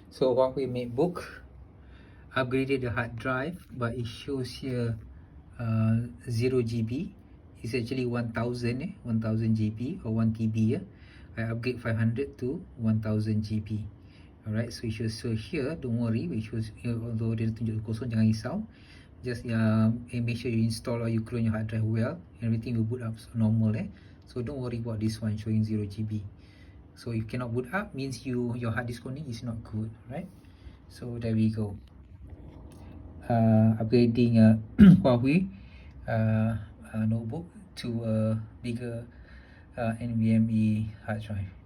So Huawei MateBook upgraded the hard drive, but it shows here 0 GB. It's actually 1000 GB or 1 TB. I upgrade 500 to 1000 GB. Alright, so it shows, so here don't worry, which was although dia tunjuk kosong, jangan risau. Just make sure you install or you clone your hard drive well. Everything will boot up normal. So don't worry about this one showing 0 GB. So if cannot boot up, means your hard disk cloning is not good, right? So there we go. Upgrading Huawei notebook to a bigger NVMe hard drive.